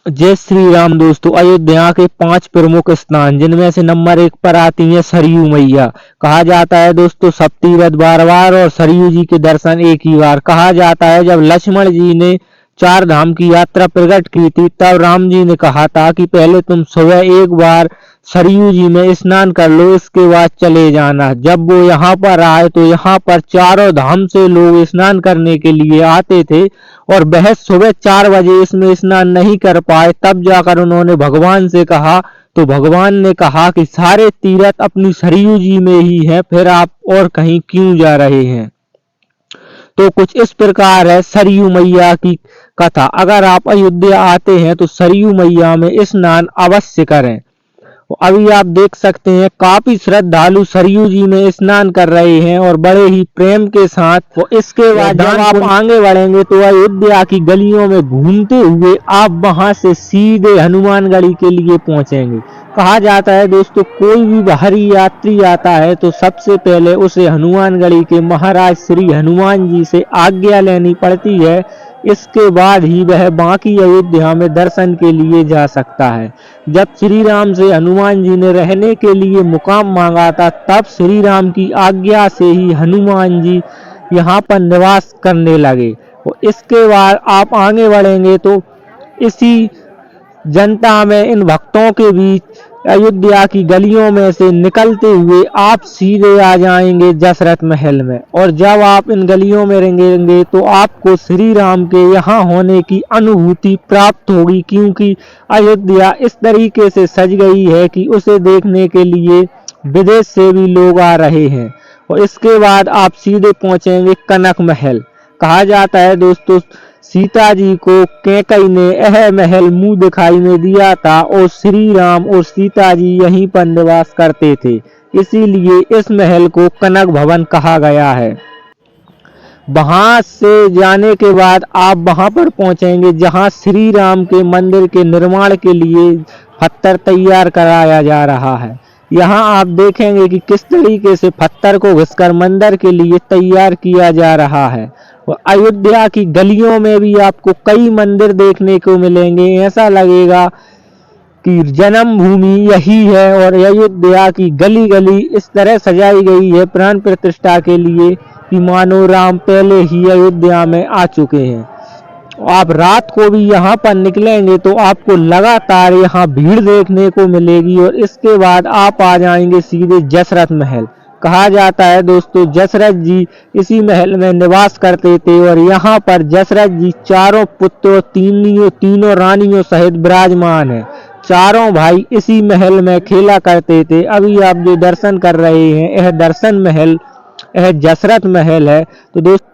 जय श्री राम दोस्तों। अयोध्या के 5 प्रमुख स्थान जिनमें से नंबर 1 पर आती है सरयू मैया। कहा जाता है दोस्तों सब तीर्थ बार बार और सरयू जी के दर्शन एक ही बार। कहा जाता है जब लक्ष्मण जी ने 4 धाम की यात्रा प्रकट की थी तब राम जी ने कहा था कि पहले तुम सुबह एक बार सरयू जी में स्नान कर लो, इसके बाद चले जाना। जब वो यहाँ पर आए तो यहाँ पर चारों धाम से लोग स्नान करने के लिए आते थे और वह सुबह 4 बजे इसमें स्नान नहीं कर पाए। तब जाकर उन्होंने भगवान से कहा तो भगवान ने कहा कि सारे तीर्थ अपनी सरयू जी में ही हैं, फिर आप और कहीं क्यों जा रहे हैं। तो कुछ इस प्रकार है सरयू मैया की कथा। अगर आप अयोध्या आते हैं तो सरयू मैया में स्नान अवश्य करें। अभी आप देख सकते हैं काफी श्रद्धालु सरयू जी में स्नान कर रहे हैं और बड़े ही प्रेम के साथ। तो इसके बाद जब आप आगे बढ़ेंगे तो अयोध्या की गलियों में घूमते हुए आप वहां से सीधे हनुमानगढ़ी के लिए पहुंचेंगे। कहा जाता है दोस्तों कोई भी बाहरी यात्री आता है तो सबसे पहले उसे हनुमानगढ़ी के महाराज श्री हनुमान जी से आज्ञा लेनी पड़ती है, इसके बाद ही वह बाकी अयोध्या में दर्शन के लिए जा सकता है। जब श्री राम से हनुमान जी ने रहने के लिए मुकाम मांगा था तब श्री राम की आज्ञा से ही हनुमान जी यहाँ पर निवास करने लगे। और इसके बाद आप आगे बढ़ेंगे तो इसी जनता में इन भक्तों के बीच अयोध्या की गलियों में से निकलते हुए आप सीधे आ जाएंगे दशरथ महल में। और जब आप इन गलियों में रहेंगे तो आपको श्री राम के यहाँ होने की अनुभूति प्राप्त होगी, क्योंकि अयोध्या इस तरीके से सज गई है कि उसे देखने के लिए विदेश से भी लोग आ रहे हैं। और इसके बाद आप सीधे पहुंचेंगे कनक महल। कहा जाता है दोस्तों सीता जी को कैकई ने यह महल मुंह दिखाई में दिया था और श्री राम और सीता जी यहीं पर निवास करते थे, इसीलिए इस महल को कनक भवन कहा गया है। वहां से जाने के बाद आप वहां पर पहुंचेंगे जहां श्री राम के मंदिर के निर्माण के लिए पत्थर तैयार कराया जा रहा है। यहाँ आप देखेंगे कि किस तरीके से पत्थर को घिसकर मंदिर के लिए तैयार किया जा रहा है। और अयोध्या की गलियों में भी आपको कई मंदिर देखने को मिलेंगे, ऐसा लगेगा कि जन्मभूमि यही है। और अयोध्या की गली गली इस तरह सजाई गई है प्राण प्रतिष्ठा के लिए कि मानो राम पहले ही अयोध्या में आ चुके हैं। आप रात को भी यहाँ पर निकलेंगे तो आपको लगातार यहाँ भीड़ देखने को मिलेगी। और इसके बाद आप आ जाएंगे सीधे दशरथ महल। कहा जाता है दोस्तों दशरथ जी इसी महल में निवास करते थे और यहाँ पर दशरथ जी चारों पुत्रों तीनों रानियों सहित विराजमान है। चारों भाई इसी महल में खेला करते थे। अभी आप जो दर्शन कर रहे हैं यह दर्शन महल, यह दशरथ महल है। तो दोस्तों